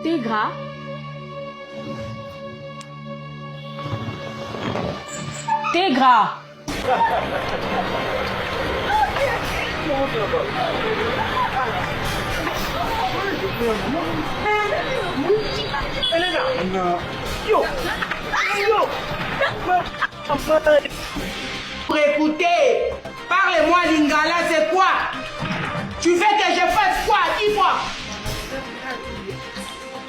Thé gras. Thé gras. Elena. Yo. Pour écouter, parle-moi lingala, c'est quoi? Tu veux que je fasse quoi? Dis-moi.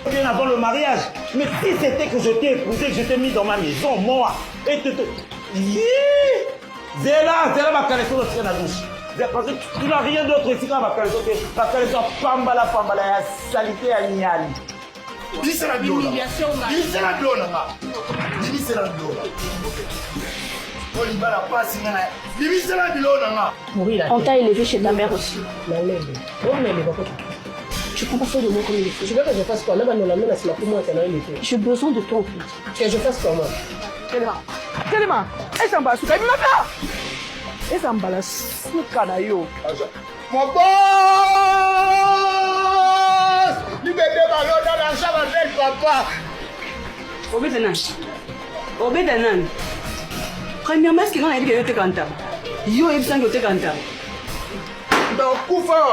Bien avant le mariage, mais si c'était que je t'ai épousé, que je t'ai mis dans ma maison, moi, et Zéla ma caleçon de la douche. Parce que tu n'as rien d'autre ici qu'à ma caleçon, ma caleçon pambala, la salité à Niali. C'est la l'humiliation. C'est la donna. C'est la donna. On t'a élevé chez ta mère aussi. Tu prends pas ça de moi comme il faut. Je veux que je fasse quoi? J'ai besoin de toi en fait. Que je fasse comment? Tellement. Et ça m'a souka. Et ça m'a souka na yo. Mon boss! Libérez ballon dans la chambre avec papa. Obedanan. Premièrement, ce qui est dit que tu es content. Yo est bien que tu es content. Donc, Koufa!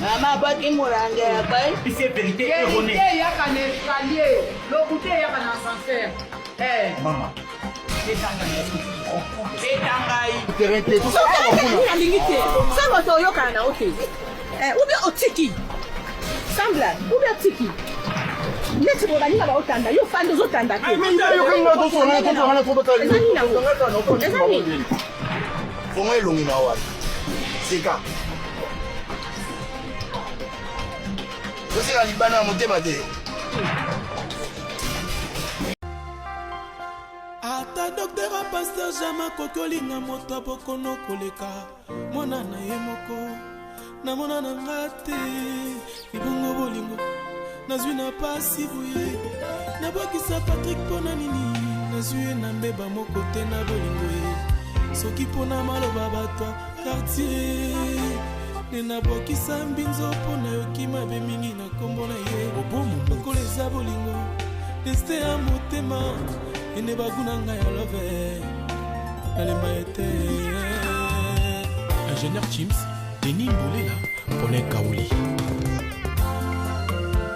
Maman, pas qui mouranga ya pai. C'est vérité erronée. Il y a un escalier. Le côté il y a un ascenseur. Maman. Ata docteur a pasteur Jama kokolinga moto bokono koleka mona na ye moko na mona na ngate ibongo bolingo nazwi na pasi buye na bokisa Patrick pona nini nazwi na mbeba moko te na bolingo ye soki pona maloba bato quartier ne na bokisa mbinzo pona yoki mabe mingi na kombo na ye obomu lokola eza bolingo destin ya motema ene bagunanga ya love nalemba ete ingénieur Chims Denis Mbolela Paulin Kaouli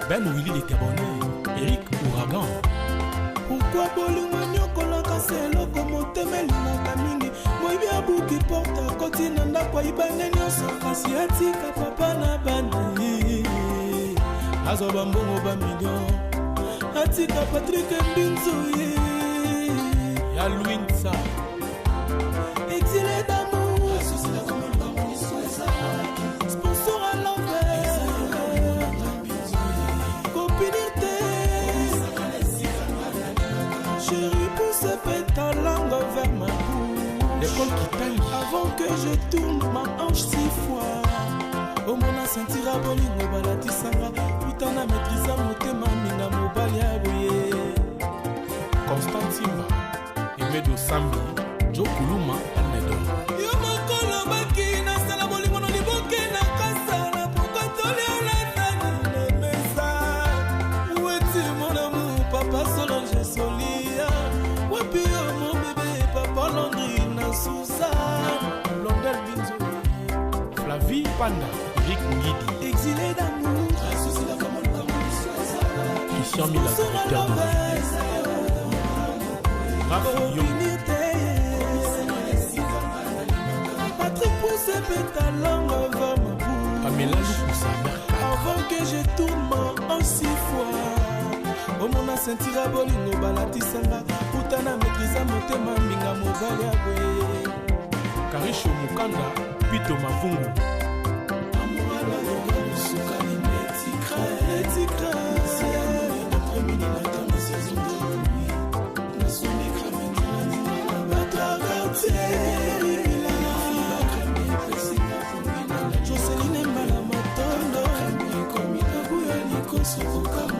Ben Willy de Tebonne Eric Ouragan. Pourquoi bolingo nyokolaka seloko motema elingaka mingi moyibi abuki porta koti na ndako ayibane nyonso kasi atika papa na bana ye azwa bambongo bamillion atika Patrick Mbinzo ye ya Louinsa exilé d'amour sponsor à l'envers copinité chérie pousse ta langue vers ma bouche l'école qui taille avant que je tourne ma hanche 6 fois au mona sentira bolingo balatisanga putana maîtrisa motema minga mobali ya boye Constant Simba Emedo Sambi Joe Kuluma Almedo yo mokolo baki nasala bolingo no liboke na kasa na pokoto Panda, Eric Ngidi, exilé d'amour, Christian Mila, directeur de Raph Yo, Patrick pousse ta langue avant ma bouche. Pamela Lou, sa mère. Avant que je tourne en 6 fois omona sentira bolingo balatisanga utana maîtrisa motema minga mobali abwe Karisho Mukanda, Pito Mavungu,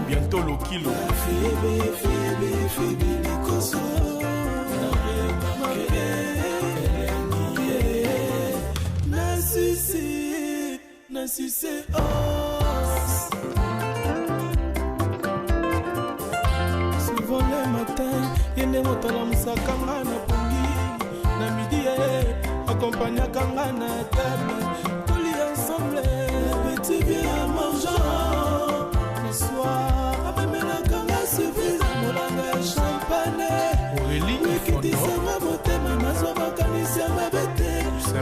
bientôt le kilo. Nassissé os. Souvent le matin, yende motala musakanga na pongi. Na midi, accompagnakanga na table. Toli ensemble, petit bien mangeant. Le soir, abemelakanga surprise, molanga champagne. Aurélie Kitisanga motema nazwa makanisi ya mabete.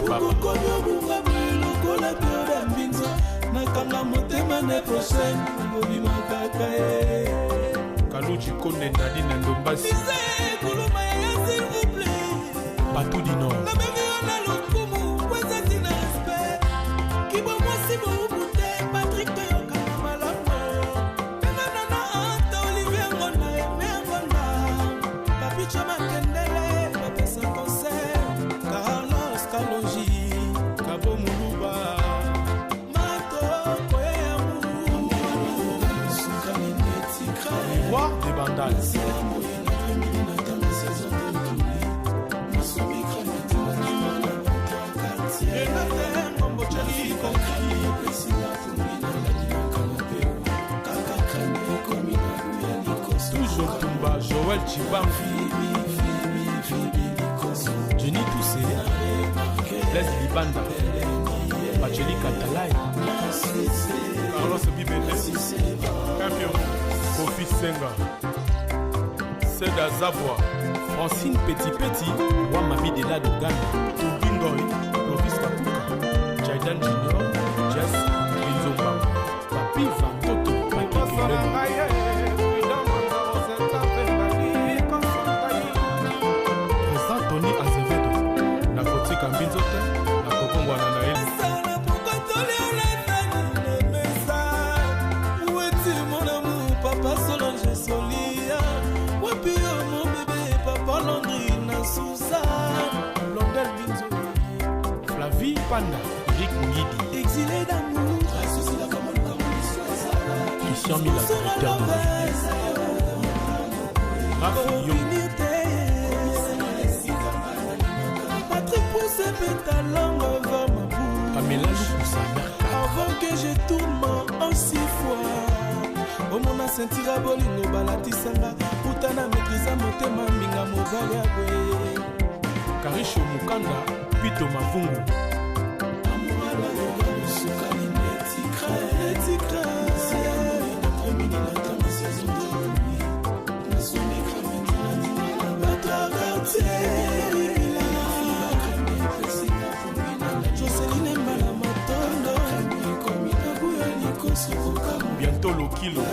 Okokomi obunga lokola pioda mbinzo. Nakanga motema ne prochaine, ngobima kaka ye. Kaluchi Kone Nadine Ndombasi, Kuluma ya s'il vous plaît. Patou du Nord, Nabengi ona lokumu, kweza tina respect. Kibo mwasi boubute, Patrick Toyoka na malamu. Tenga nana anta Olivier Ngona, Aimé Ngona. Papi Chama Kendele, bapesa concert. Carlos Kaloji, Kabo Muluba. Mato koye amour. Roi des Bandales, toujours Tumba, Joël Chibam, Jenny Toussé, Blaise Libanda, Pacheli Katalai, Carlos Bibele, Campion, Kofi Senga, Seda Zavoie, Francine Petit Petit, Wamami de la Dogan, Tubingoy, Lovis Kapuka, Jaidan Junior, Jess, Binzomba, Papi Vantoto, Papi Kelemo, Président Tony Azevedo, Nakotika Binzote, Nakokongwana na Eli. Papa Solange Solia, Wapio mon bébé, Papa Landry Nassouza, Blondel Binzo, Flavie Panda, Eric Ngidi, exilé d'amour, Christian Mila, directeur de Raph Yo, Patrick pousse ta langue avant ma bouche. Pamela Lou, sa mère. Avant que je tourne en 6 fois omona sentira bolingo balatisanga utana maîtrisa motema minga mobali abwe Karisho Mukanda, Pito Mavungu, Joseline Mbala Matondo bientôt le kilo.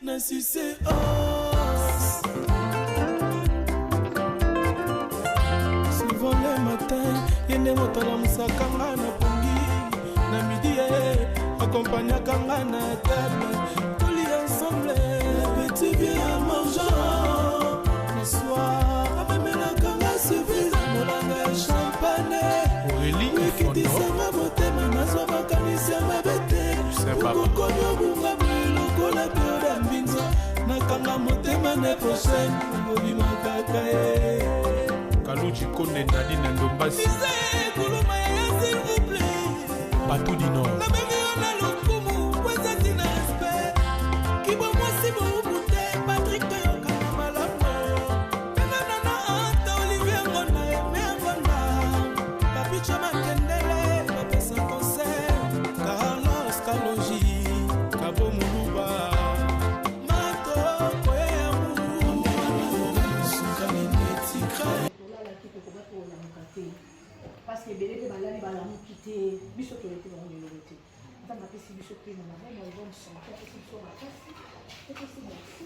Nassissé os. Souvent le matin, yende motala musakanga na pongi. Na midi, accompagnakanga na table. Toli ensemble, petit bien mangeant. Le soir, abemelakanga surprise, molanga champagne. Aurélie Kitisanga motema nazwa makanisi ya mabete. Okokomi obunga lokola pioda mbinzo. Nakanga motema ne prochaine, ngobima kaka ye. Kaluchi Kone Nadine Ndombasi, Kuluma ya s'il vous plaît. Patou du Nord, Nabengi ona lokumu, kweza tina respect. Kibo mwasi boubute, Patrick biso tolete bango lelo te ntango apesi biso mpe na mama na album santé apesi biso makasi epesi merci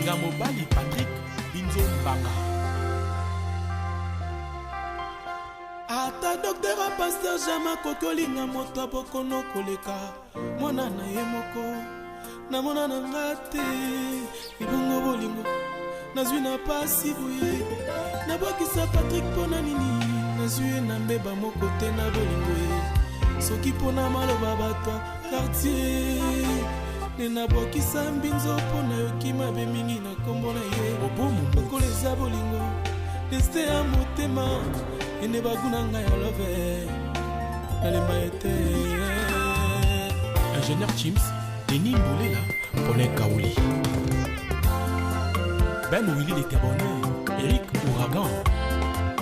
Mobali Patrick Binzo Mbanga. Ata docteur a pasteur Jama kokolinga moto bokono koleka mwana na ye moko na mona na ngate ibongo bolingo nazwi na pasi boye na bokisa Patrick pona nini nazwi na mbeba moko te na bolingo ye soki pona maloba bato quartier nena bokisa mbinzo pona yoki mabe mingi na kombo na ye lokola eza bolingo destin ya motema ene baguna ngai ya love nalemba ete Ingénieur Chims, Denis Mbolela, Paulin Kaouli. Ben Willy les Gabonais, Eric Ouragan.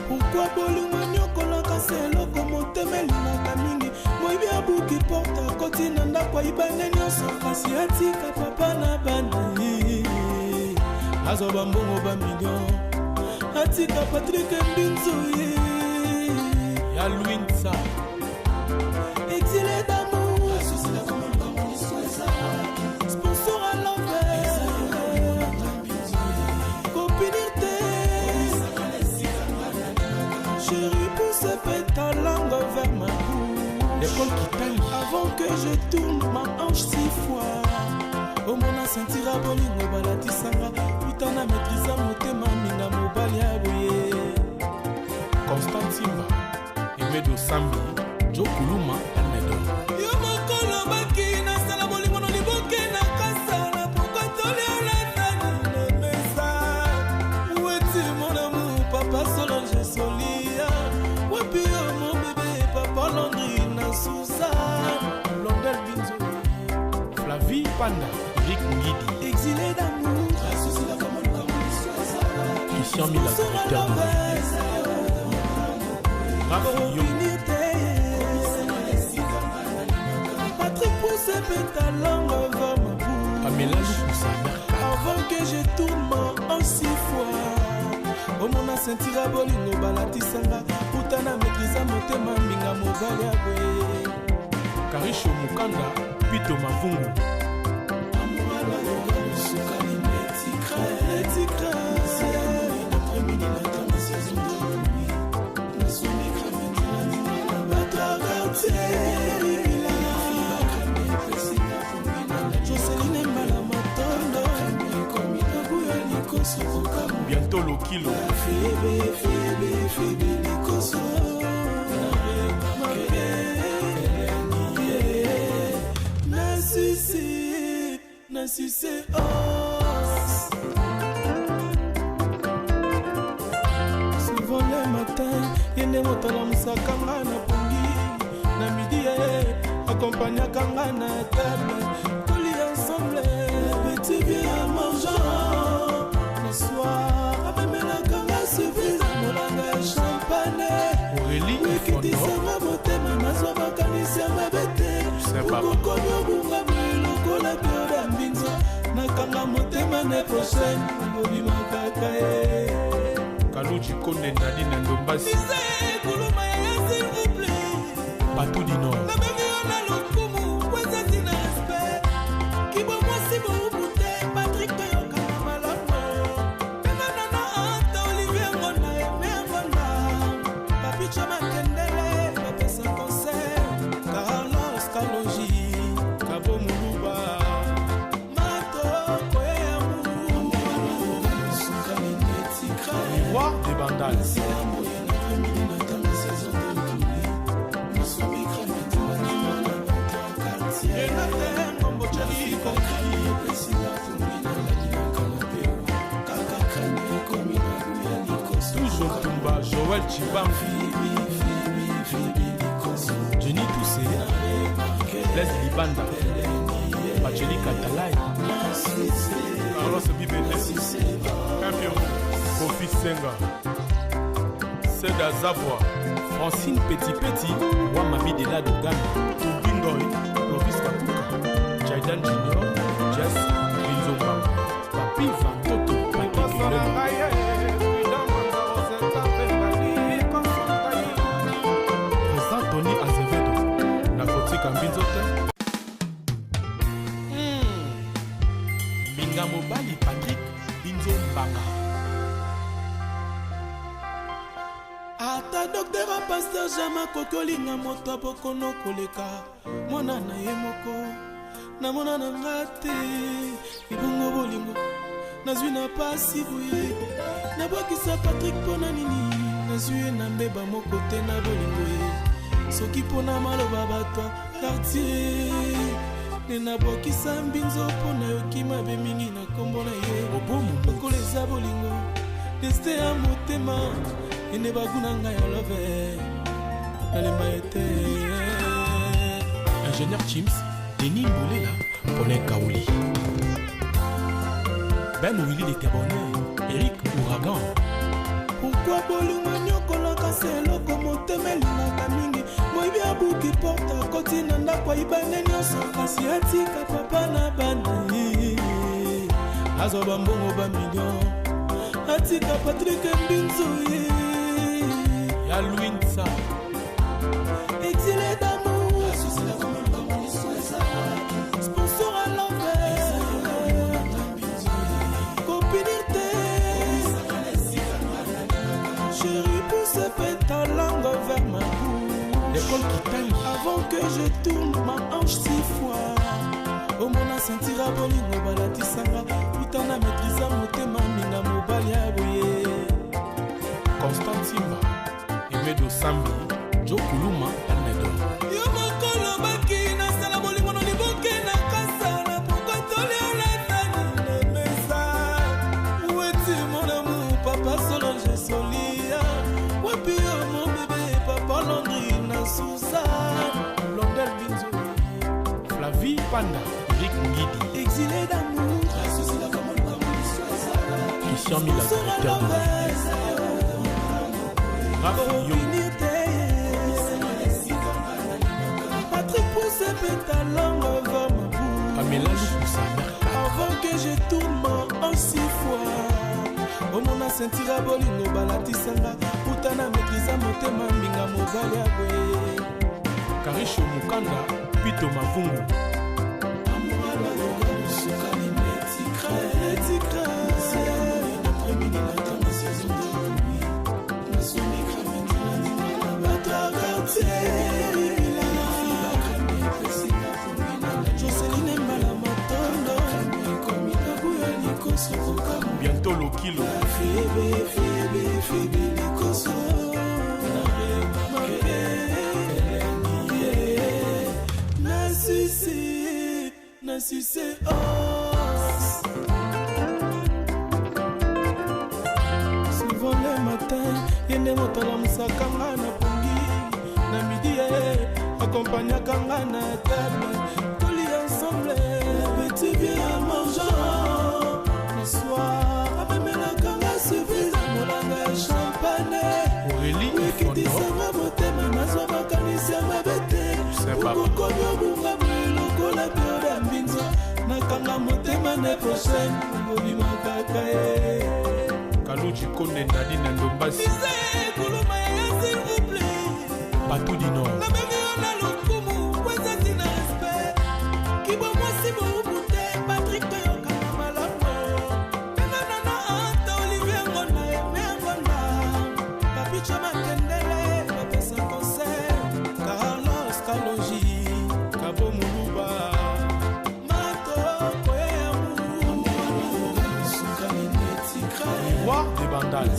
Pourquoi bolingo nyokolaka seloko motema elinaka mingi moyibi abuki porta koti na ndako ayibane nyonso kasi atika papa na bana azwa bambongo bamillion atika Patrick Mbinzo ye ya Louinsa exilé d'amour sponsor à l'envers copinité chérie pousse ta langue vers ma bouche l'école qui taille avant que je tourne ma hanche 6 fois au mona sentira bolingo balatisanga putana maîtrisa motema minga mobali ya boye Constant Simba Emedo Sambi Joe Kuluma Almedo yo mokolo baki nasala bolingo no liboke na kasala pokotoli olatani na mesa weti mon amour papa Solange Solia wapi yo mon bébé papa Landry na Sousa Blondel Binzo Flavie Panda Eric Ngidi exilé d'amour Christian Mila directeur de Rafi Yo Patrick pousse ta langue vers ma bouche Pamela Lukusa avant que je tourne en 6 fois au mona sentira bolingo balatisanga putana maîtrisa motema minga mobali ya boye Karisho Mukanda Pito Mavungu Joseline Mbala Matondo Bientôt le kilo Febe Likoso Nassissé os souvent le matin yende motala musakanga na pongi na midi accompagnakanga na table toli ensemble petit bien mangeant le soir amemelakanga suffisa molanga ya champagne Aurélie ekitisanga motema nazwa makanisi ya mabe te okokomi obunga lokola bioda mbinzo nakanga motema ne prochaine obimakaka ye Kaluji Konde Nadine Ndombasi kuluma ya s'il vous plaît Patou du Nord nabengi yo na lokumu kwezati na respect kibomwasi boubute Patrick toyokana malamu penganana ata Olivier Ngonda eme Ngonda papicho makendele bapesa concert Carlos Kaloji Kabo Muluba Mato Koyamu Roi de Bandal. Toujours Tumba, Joël Chibam, Jenny Toussé, Leslie Banda, Pacheli Katalai, Carlos Bibele, Campion, Kofi Senga, Seda Zavoie, Francine Petit, Wamami de la Dogan, Tubingoy, Lovis Kapuka, Jaidan Junior, Jess, Linzomba, Papi Vantoto, Papi Président Tony Azevedo, Nakotika Mbinzote, Binga Mobali Patrick, Binzo Mbanga. ata docteur a pasteur jama kokolinga moto abokono koleka mwana na ye moko na mona na nga te libongo bolingo nazwi na pasi boye nabwakisa Patrick mpona nini nazwi ye na mbeba moko te na bolingo ye soki mpona maloba bato quartier nde nabwakisa mbinzo mpona yoki mabe mingi na nkombo na ye lokola eza bolingo deste ya motema ene baguna ngai ya love nalemba ete Ingénieur Chims, Denis Mboulela, Paulin Kaouli. Ben Willy les Gabonais, Eric Ouragan. pourquoi bolingo nyokolaka se eloko motema elingaka mingi moyibi abuki porte akoti na ndako ayibane nyonso kasi atika papa na bana azwa bambongo bamillion atika Patrik Mbinzo ye Ya Louinsa, exilé d'amour sponsor à l'envers copinité chérie pousse ta langue vers ma bouche l'école qui taille. avant que je tourne ma hanche 6 fois omona sentira bolingo balatisanga utana maîtrisa motema minga mobali ya boye Constant Simba, Emedo Sambi, Joe Kuluma, Alnedo. yo mokolo baki nasala bolingo na liboke na kasala pourquoi tolialatani na mesa weti mon amour papa Solange Solia wapi yo mon bébé papa Landry na Suzanne Blondel Binzo, Flavie Panda, Rick Ngidi, exilé d'amour Christian Mila, directeur de Raph Yo, Patrick pousse ta langue vers ma bouche Pamela Lukusa, Mercat, avant que je tourne en 6 fois omona sentira bolingo balatisanga utana maîtrisa motema minga mobali ya boye Karisho Mukanda, Pito Mavungu, Joseline Mbala Matondo Kabuya Likoso bientôt le kilo, Fibi Likoso Na sucé os souvent le matin yende motala musakanga na pongi na midi accompagnaka nga na table toli ensemble petit bien à mangeant le soir amemelaka nga surprise molanga ya champagne Aurélie wekitisanga motema nazwa makanisi ya mabe te okokomi obunga lokola pio ya mbinzo nakanga motema ne prochaine obimakaka ye Kaluji Konde Nadi Nandombasi, kuluma ya s'il vous plaît Batou du Nord, nabengi yo na lokumu wezati na respect kibomwasi boubu te Patrik toyokana malamu enganana ata Olivier Ngonda eme Ngonda papicha makendele bapesa concert Carlos Kalonji Kabo Muluba Mato Koyamu Roi de Bandal,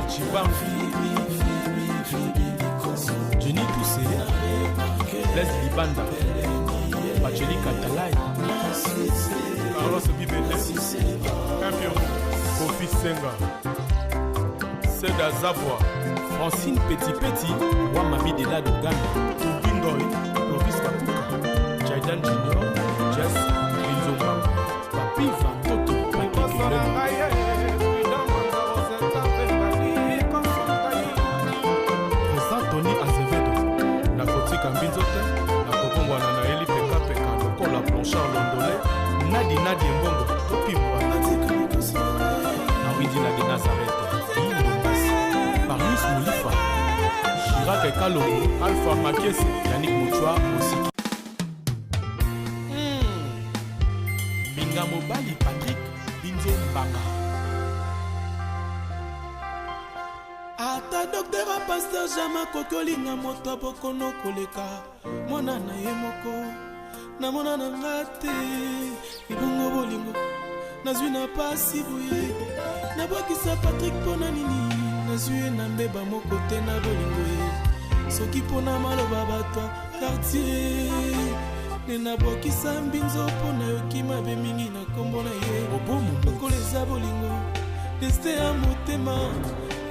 Chibam, Jenny Toussé, Leslie Banda, Bacheli Katalai, Carlos Bibele, Campion, Kofi Senga, Seda Zavoie, Francine Petit, Wamabi de la Dogana, Tubingoy, Clovis Kapuka, Jaidan Junior, Jess, Linzomba, Papi Vantoto, Patrick Leno. Tony Azevedo, na kotika mbinzote, na kokongwana na eli peka lokola Blanchard Londolais, Nadi Mbongo, Topimwa, na Widina de Nazareth, Marius Moulifa, Chirac et Kalongo, Alpha Makese, Yannick Mouchoua aussi. Minga Mobali Patrick, Binzo Mbanga. ata docteur a pasteur jama kokolinga moto abokono koleka mwana na ye moko na mona na nga te libongo bolingo nazwi na pasi boye nabwakisa Patrick mpona nini nazwi ye na mbeba moko te na bolingo ye soki mpona maloba bato quartier nde nabwakisa mbinzo mpona yoki mabe mingi na nkombo na ye lokola eza bolingo destin ya motema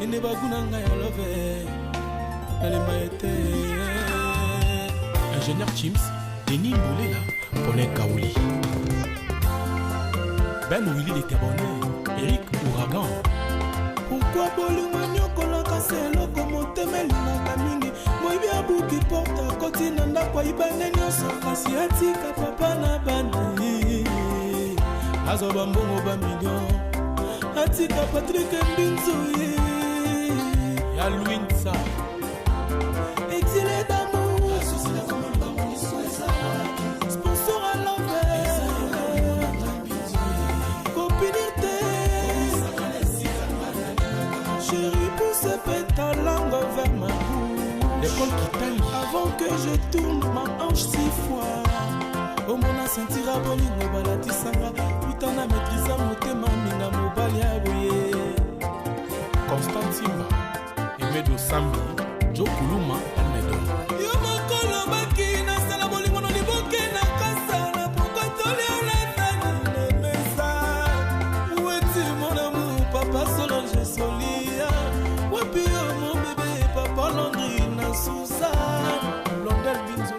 ene baguna nga ya love nalemba ete Ingénieur Chims, Denis Mbolela, Paulin Kaouli, Ben Willy l'Éternel, Eric Ouragan. pourquoi bolingo nyokolaka se eloko motema elingaka mingi moyibi abuki porte akoti na ndako ayibane nyonso kasi atika papa na bana azoba mbongo bamillion atika Patrick Mbinzo ye Ya Louinsa, exilé d'amour, sponsor à l'envers, copinité, chérie pousse ta langue vers ma bouche, l'école qui taille, avant que je tourne ma hanche 6 fois. Au mona sentira bolingo balatisanga, putain na maîtrisa motema minga mobali ya boye. Constant Simba, Emedo Sambi, Joe Kuluma, Almedo. Yo mokolo baki na sala bolingo no liboke na kasala pourquoi toliola na mesa. Où est-il mon amour papa Solange Solia? Wapi yo mon bébé papa Landry na Sousa? Blondel Binzo,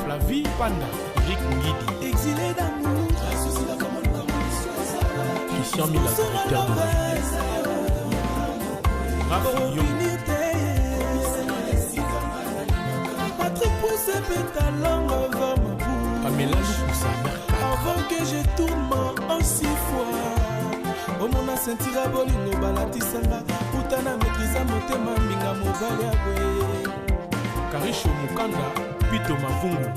Flavie Panda, Eric Ngidi, exilé d'amour, Christian Mila, directeur de Raph Yo, Patrick pousse ta langue vers ma bouche. Pamela Lukusa, Avant que je tourne en 6 fois. Au mona sentira bolingo balatisanga utana maîtrisa motema minga mobali ya boye. Karisho Mukanda, Pito Mavungu,